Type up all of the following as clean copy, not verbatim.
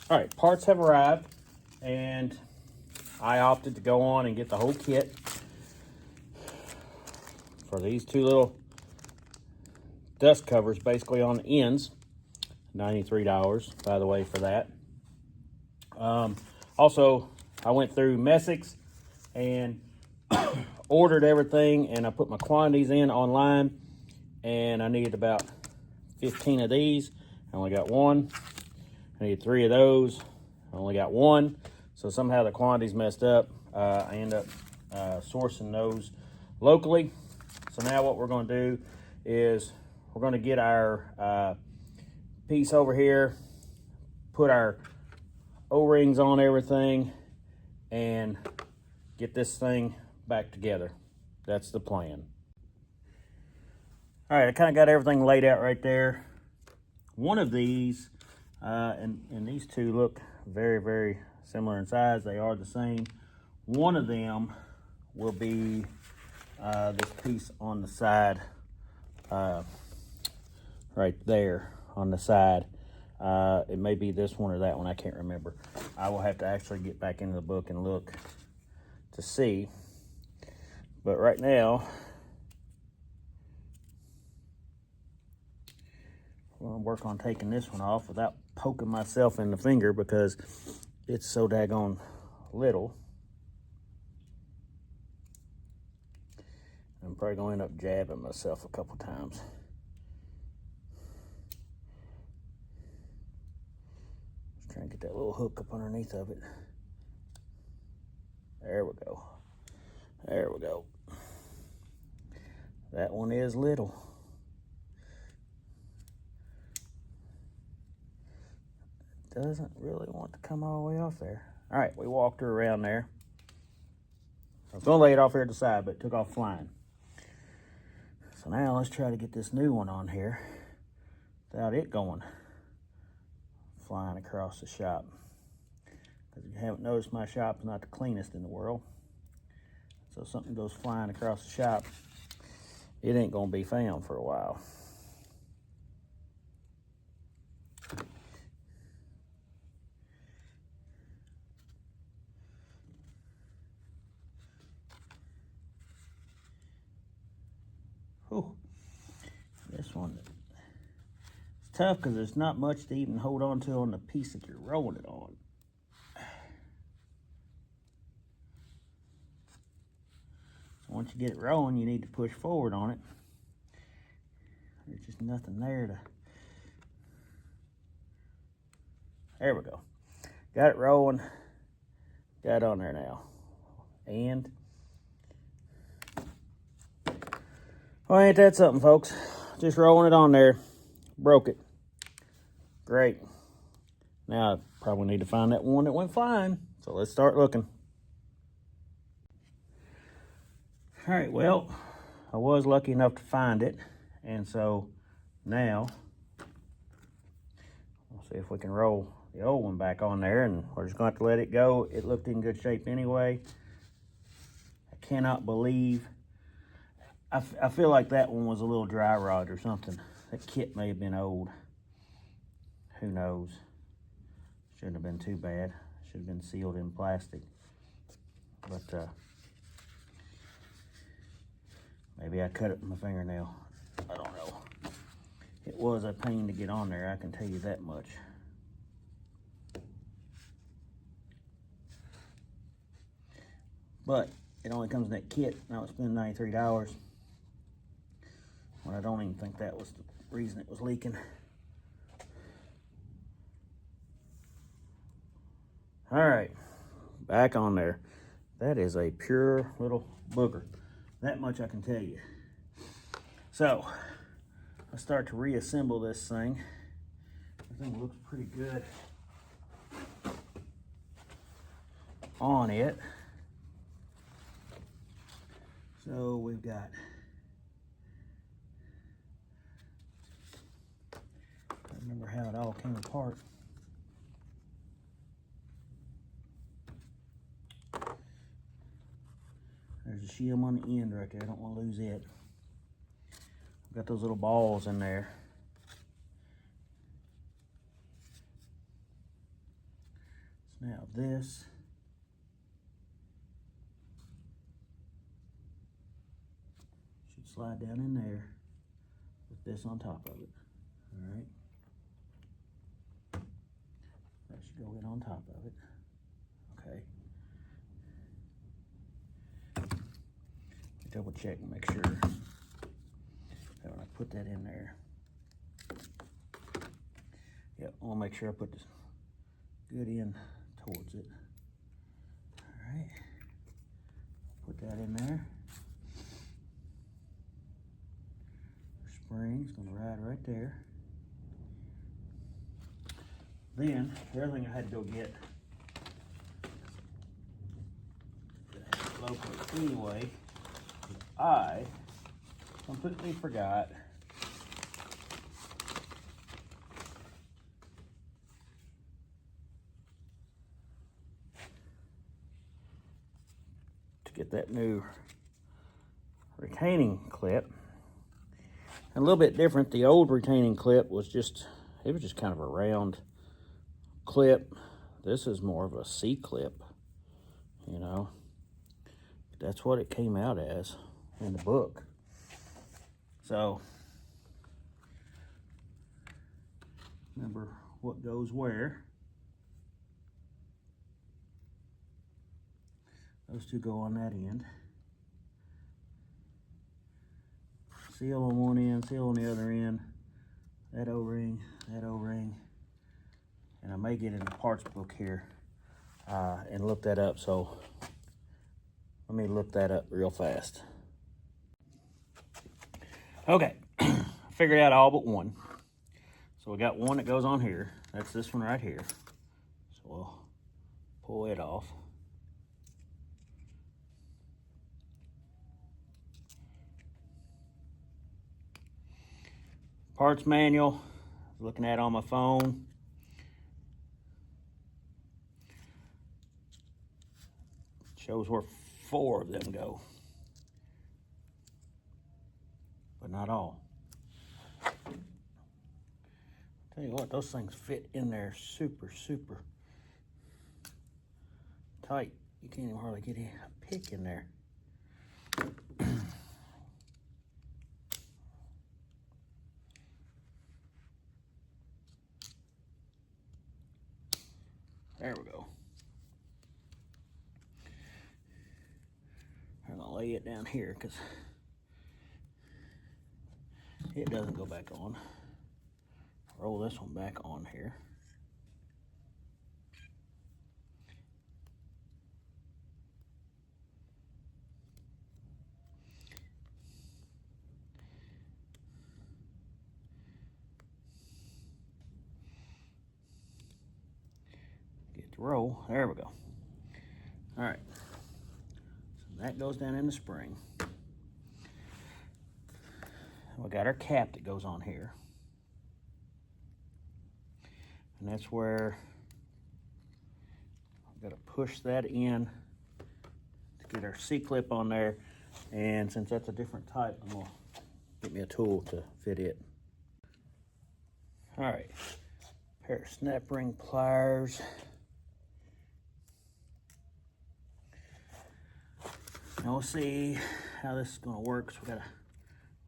All right, parts have arrived, and I opted to go on and get the whole kit for these two little dust covers, basically on the ends. $93, by the way, for that. Also, I went through Messick's and ordered everything, and I put my quantities in online, and I needed about 15 of these. I only got one. I needed 3 of those. I only got one. So somehow the quantities messed up. I end up sourcing those locally. So now what we're going to do is we're going to get our piece over here, put our O-rings on everything, and get this thing back together. That's the plan. All right, I kind of got everything laid out right there. One of these, and these two look very, very similar in size. They are the same. One of them will be this piece on the side, right there on the side. It may be this one or that one, I can't remember. I will have to actually get back into the book and look to see. But right now, I'm gonna work on taking this one off without poking myself in the finger because it's so daggone little. I'm probably gonna end up jabbing myself a couple times. Just trying to get that little hook up underneath of it. There we go. There we go. That one is little. Doesn't really want to come all the way off there. All right, we walked her around there. I was gonna lay it off here at the side, but it took off flying. So now let's try to get this new one on here without it going flying across the shop. Because if you haven't noticed, my shop's not the cleanest in the world. So if something goes flying across the shop, it ain't gonna be found for a while. Whew. This one is tough because there's not much to even hold on to on the piece that you're rolling it on. Once you get it rolling, you need to push forward on it. There's just nothing there to... There we go. Got it rolling. Got it on there now. And... well, ain't that something, folks? Just rolling it on there. Broke it. Great. Now I probably need to find that one that went flying. So let's start looking. All right, well, I was lucky enough to find it. And so now, we'll see if we can roll the old one back on there, and we're just going to have to let it go. It looked in good shape anyway. I cannot believe... I feel like that one was a little dry rot or something. That kit may have been old. Who knows? Shouldn't have been too bad. Should have been sealed in plastic. But maybe I cut it with my fingernail. I don't know. It was a pain to get on there, I can tell you that much. But it only comes in that kit. Now it's been $93. When I don't even think that was the reason it was leaking. All right, back on there. That is a pure little booger. That much I can tell you. So, let's start to reassemble this thing. Everything looks pretty good on it. So we've got... I remember how it all came apart. There's a shim on the end right there. I don't want to lose it. I've got those little balls in there. this. Should slide down in there with this on top of it. All right. That should go in on top of it. Okay. Double check and make sure that when I put that in there. Yep, I want to make sure I put this good in towards it. All right. Put that in there. Spring's going to ride right there. Then, the other thing I had to go get, locally anyway, I completely forgot to get that new retaining clip. A little bit different. The old retaining clip was just, it was just kind of a round clip. This is more of a C-clip, you know. That's what it came out as in the book. So, remember what goes where. Those two go on that end. Seal on one end, seal on the other end. That O-ring, that O-ring. And I may get in the parts book here and look that up. So let me look that up real fast. Okay, figured out all but one. So we got one that goes on here. That's this one right here. So we'll pull it off. Parts manual, looking at on my phone. Shows where 4 of them go, but not all. Tell you what, those things fit in there super, super tight. You can't even hardly get a pick in there. There we go. I'm gonna lay it down here because it doesn't go back on. Roll this one back on here. Get to roll. There we go. All right. So that goes down in the spring. We got our cap that goes on here. And that's where I've got to push that in to get our C-clip on there. And since that's a different type, I'm gonna get me a tool to fit it. All right, pair of snap ring pliers. Now we'll see how this is gonna work. So we gotta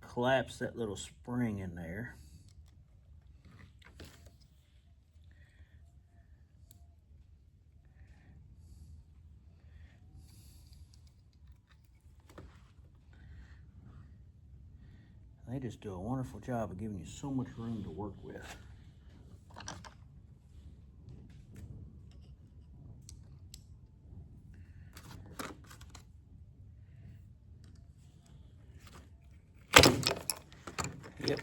collapse that little spring in there. They just do a wonderful job of giving you so much room to work with. Yep.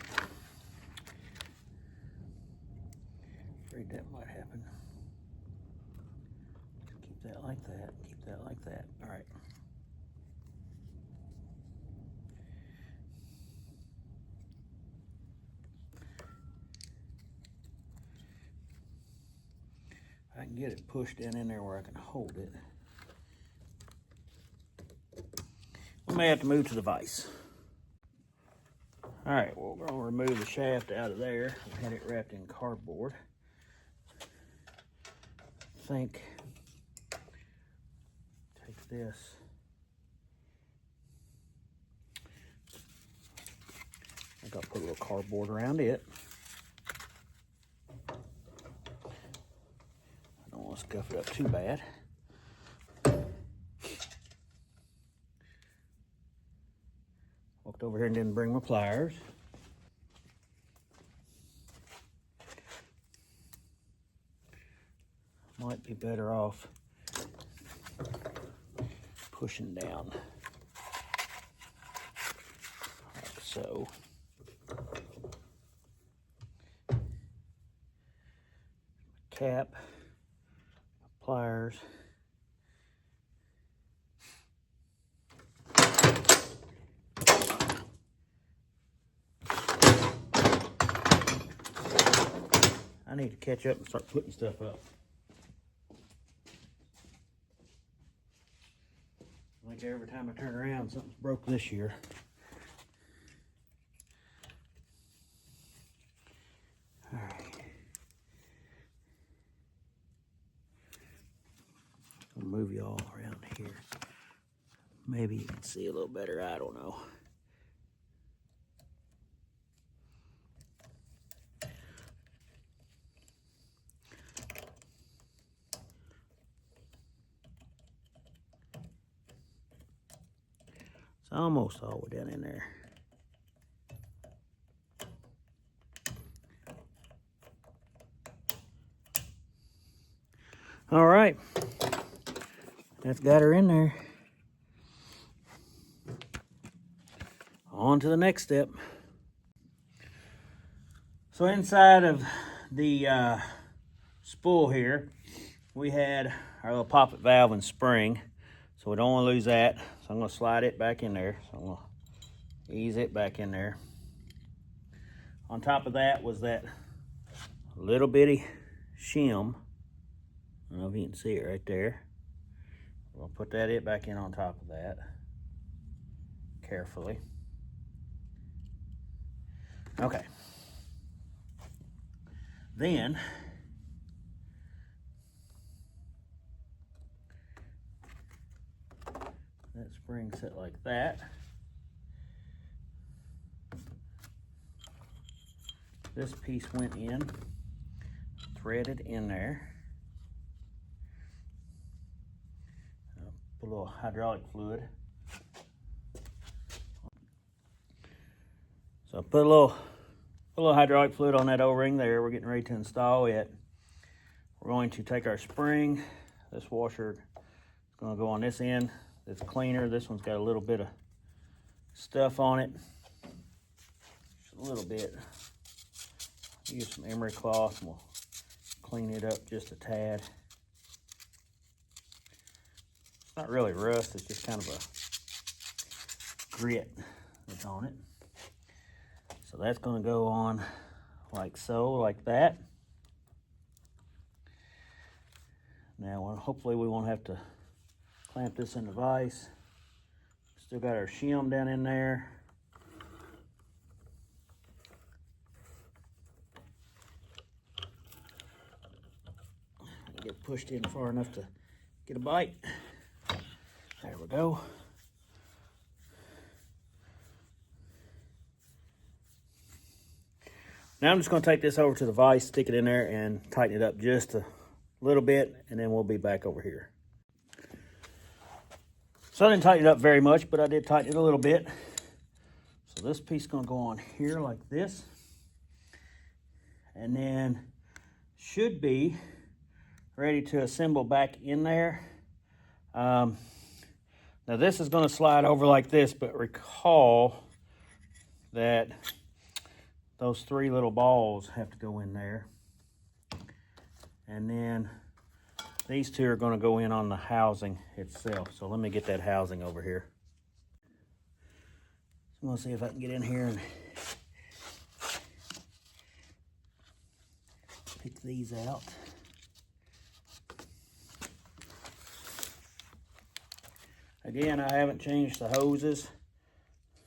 Afraid that might happen. Keep that like that. Keep that like that. All right. I can get it pushed in there where I can hold it. We may have to move to the vise. All right, well, we're gonna remove the shaft out of there. I had it wrapped in cardboard. I think like this. I got to put a little cardboard around it. I don't want to scuff it up too bad. Walked over here and didn't bring my pliers. Might be better off pushing down like so. Cap, pliers. I need to catch up and start putting stuff up. Like every time I turn around, something's broke this year. All right. I'll move you all around here. Maybe you can see a little better, I don't know. It's almost all the way down in there. All right, that's got her in there. On to the next step. So inside of the spool here, we had our little poppet valve and spring. So we don't want to lose that. So I'm going to slide it back in there. So I'm going to ease it back in there. On top of that was that little bitty shim. I don't know if you can see it right there. We'll put that back in on top of that carefully. Okay. Then that spring set like that. This piece went in, threaded in there. Put a little hydraulic fluid. So I put a little hydraulic fluid on that O-ring there. We're getting ready to install it. We're going to take our spring. This washer is going to go on this end. It's cleaner. This one's got a little bit of stuff on it. Just a little bit. Use some emery cloth and we'll clean it up just a tad. It's not really rust, it's just kind of a grit that's on it. So that's going to go on like so, like that. Now, hopefully we won't have to clamp this in the vise. Still got our shim down in there. Get pushed in far enough to get a bite. There we go. Now I'm just going to take this over to the vise, stick it in there, and tighten it up just a little bit, and then we'll be back over here. So I didn't tighten it up very much, but I did tighten it a little bit. So this piece is going to go on here like this. And then should be ready to assemble back in there. Now this is going to slide over like this, but recall that those three little balls have to go in there. And then these two are going to go in on the housing itself. So let me get that housing over here. I'm going to see if I can get in here and pick these out. Again, I haven't changed the hoses.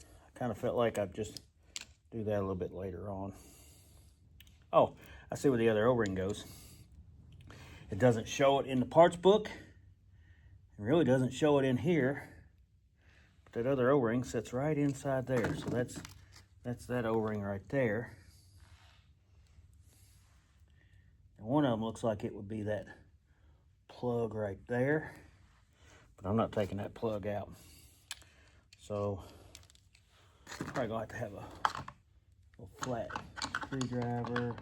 I kind of felt like I'd just do that a little bit later on. Oh, I see where the other O-ring goes. It doesn't show it in the parts book, It really doesn't show it in here, but that other O-ring sits right inside there. So that's that O-ring right there. And one of them looks like it would be that plug right there, but I'm not taking that plug out. So probably gonna have to have a little flat screwdriver.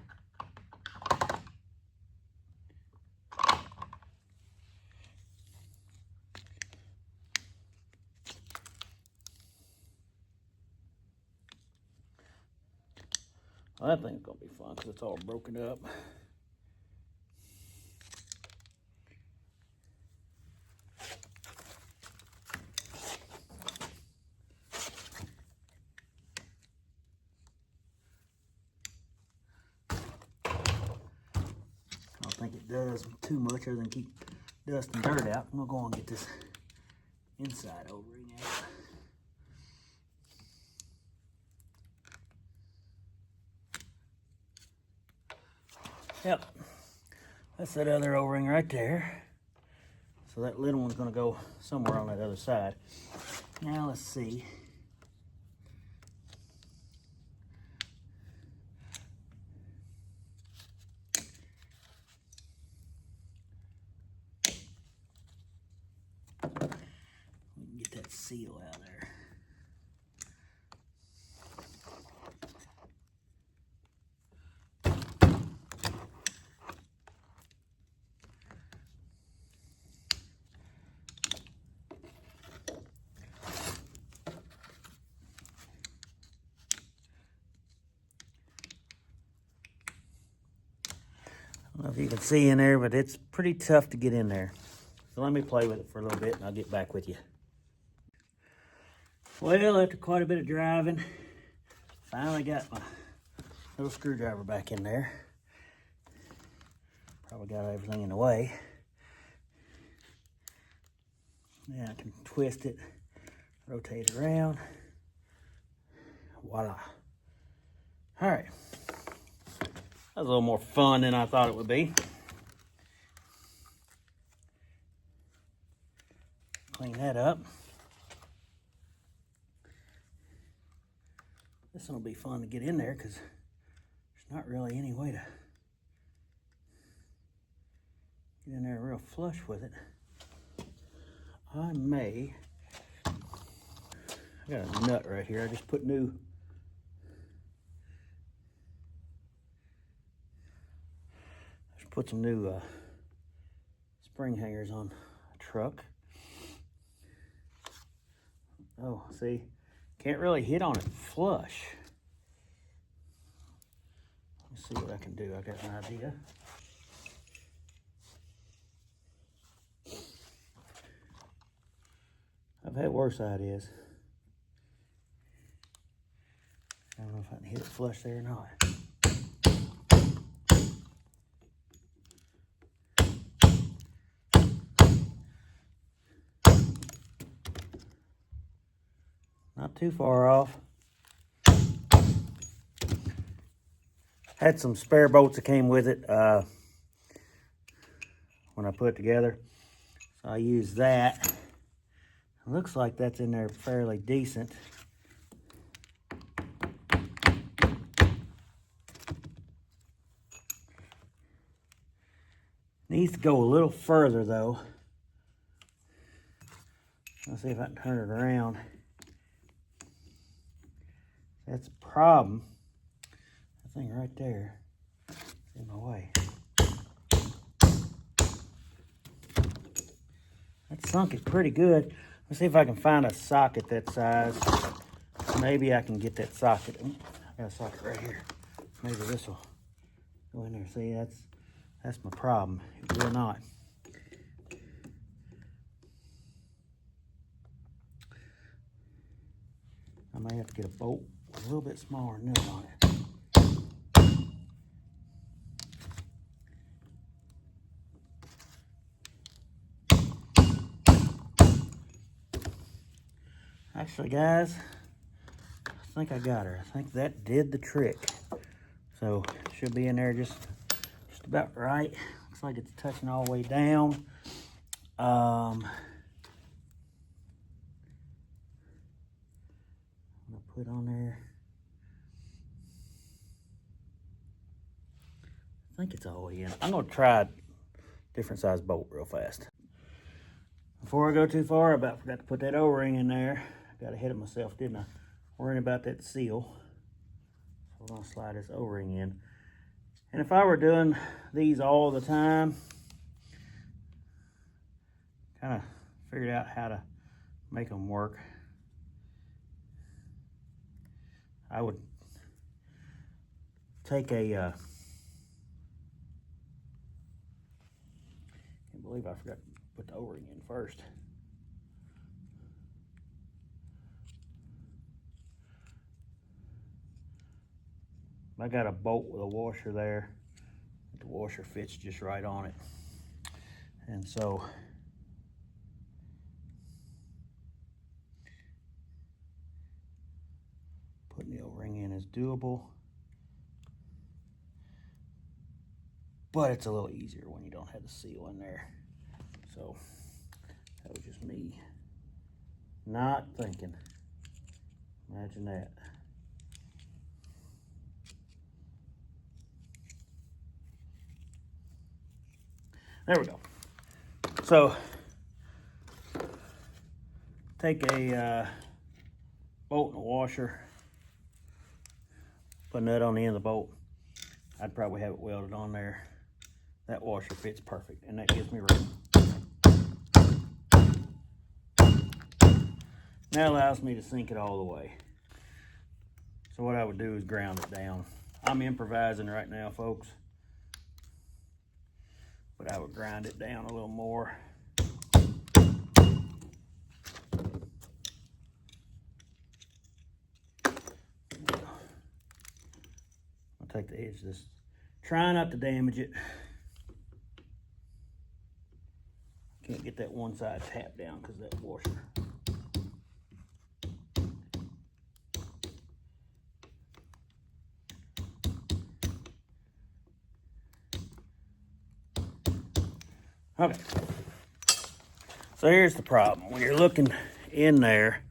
Well, that thing's gonna be fun because it's all broken up. I don't think it does too much other than keep dust and dirt out. I'm gonna go and get this inside O-ring out. Yep, that's that other O-ring right there. So that little one's gonna go somewhere on that other side. Now let's see. We can get that seal out of there. I don't know if you can see in there, but it's pretty tough to get in there. So let me play with it for a little bit and I'll get back with you. Well, after quite a bit of driving, finally got my little screwdriver back in there. Probably got everything in the way. Now I can twist it, rotate it around. Voila. All right. That was a little more fun than I thought it would be. Clean that up. This one will be fun to get in there because there's not really any way to get in there real flush with it. I got a nut right here. I just put some new spring hangers on a truck. Oh, see, can't really hit on it flush. Let's see what I can do. I got an idea. I've had worse ideas. I don't know if I can hit it flush there or not. Not too far off. Had some spare bolts that came with it when I put it together. So I used that. It looks like that's in there fairly decent. Needs to go a little further though. Let's see if I can turn it around. That's a problem. That thing right there is in my way. That sunk it pretty good. Let's see if I can find a socket that size. Maybe I can get that socket. I got a socket right here. Maybe this will go in there. See, that's my problem. It will not. I may have to get a bolt with a little bit smaller nut on it. Actually, guys, I think I got her. I think that did the trick. So it should be in there just about right. Looks like it's touching all the way down. put on there. I think it's all in. I'm gonna try a different size bolt real fast. Before I go too far, I about forgot to put that O-ring in there. I got ahead of myself, didn't I? Worrying about that seal. So we're gonna slide this O-ring in. And if I were doing these all the time, kind of figured out how to make them work, I would take a, can't believe I forgot to put the O-ring in first. I got a bolt with a washer there. The washer fits just right on it. And so putting the O-ring in is doable, but it's a little easier when you don't have the seal in there. So that was just me not thinking. Imagine that. There we go. So take a bolt and a washer, put a nut on the end of the bolt. I'd probably have it welded on there. That washer fits perfect, and that gives me room. That allows me to sink it all the way. So what I would do is ground it down. I'm improvising right now, folks, but I would grind it down a little more. I'll take the edge of this. Try not to damage it. Can't get that one side tapped down because of that washer. Okay, so here's the problem. When you're looking in there,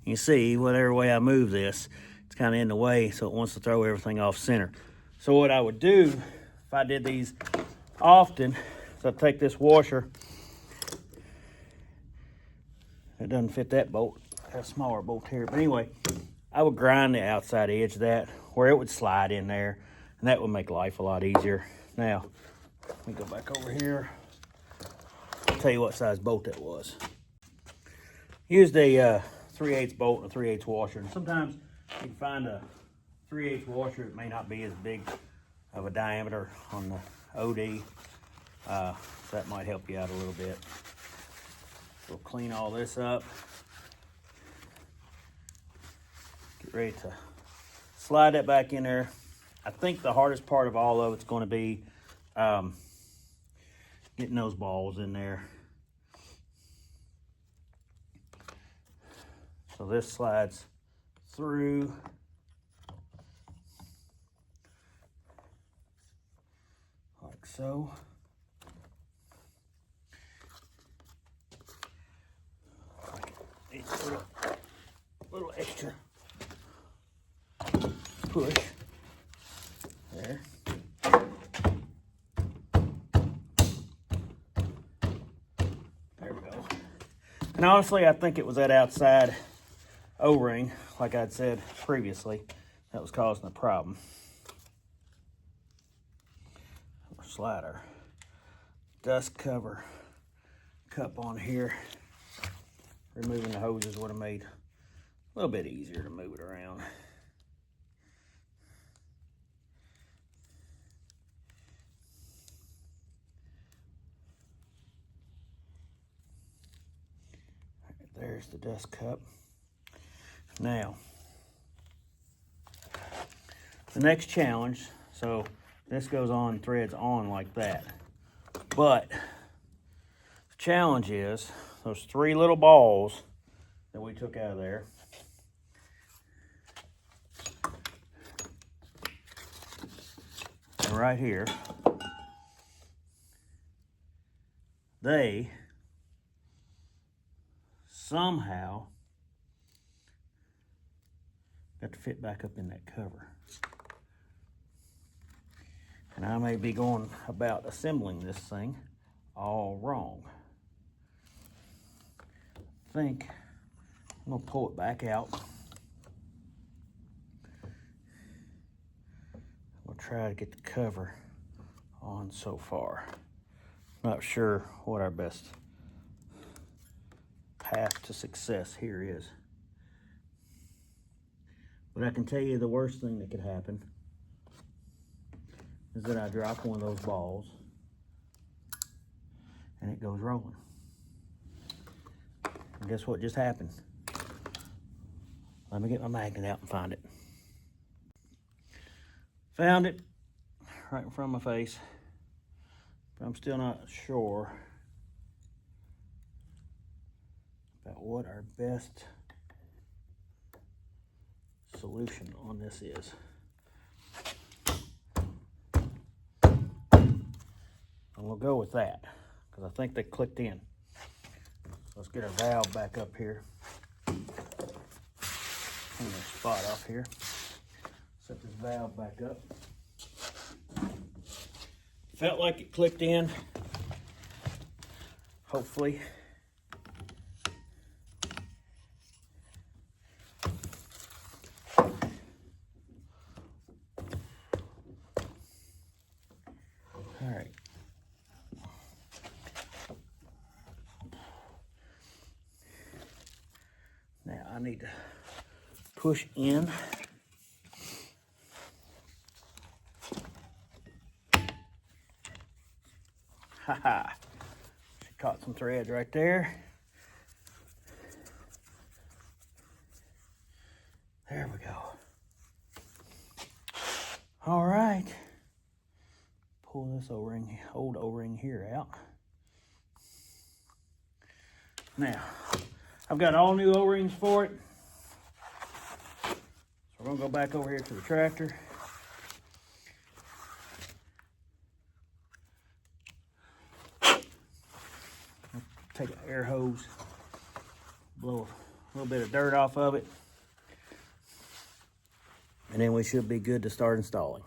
you see whatever way I move this, it's kind of in the way, so it wants to throw everything off center. So what I would do, if I did these often, is I'd take this washer. It doesn't fit that bolt, a smaller bolt here, but anyway, I would grind the outside edge of that where it would slide in there, and that would make life a lot easier. Now, let me go back over here. Tell you what size bolt that was. Used a 3/8 bolt and a 3/8 washer, and sometimes you can find a 3/8 washer. It may not be as big of a diameter on the OD, so that might help you out a little bit. We'll clean all this up. Get ready to slide that back in there. I think the hardest part of all of it's going to be getting those balls in there. So this slides through. Like so. Needs a little extra push there. There we go. And honestly, I think it was that outside O-ring, like I'd said previously, that was causing the problem. We'll slide our dust cover cup on here. Removing the hoses would have made a little bit easier to move it around. Right, there's the dust cup. Now, the next challenge, so this goes on, threads on like that. But the challenge is those 3 little balls that we took out of there. And right here, they somehow got to fit back up in that cover. And I may be going about assembling this thing all wrong. I think I'm gonna pull it back out. We'll try to get the cover on so far. Not sure what our best path to success here is. But I can tell you the worst thing that could happen is that I drop one of those balls and it goes rolling. And guess what just happened? Let me get my magnet out and find it. Found it right in front of my face, but I'm still not sure about what our best solution on this is. And we'll go with that because I think they clicked in. Let's get our valve back up here. Clean our spot off here. Set this valve back up. Felt like it clicked in. Hopefully. All right. Now I need to push in. Haha. She caught some threads right there. There we go. All right. Pull this O-ring, old O-ring here out. Now, I've got all new O-rings for it. So we're gonna go back over here to the tractor. Take an air hose, blow a little bit of dirt off of it, and then we should be good to start installing.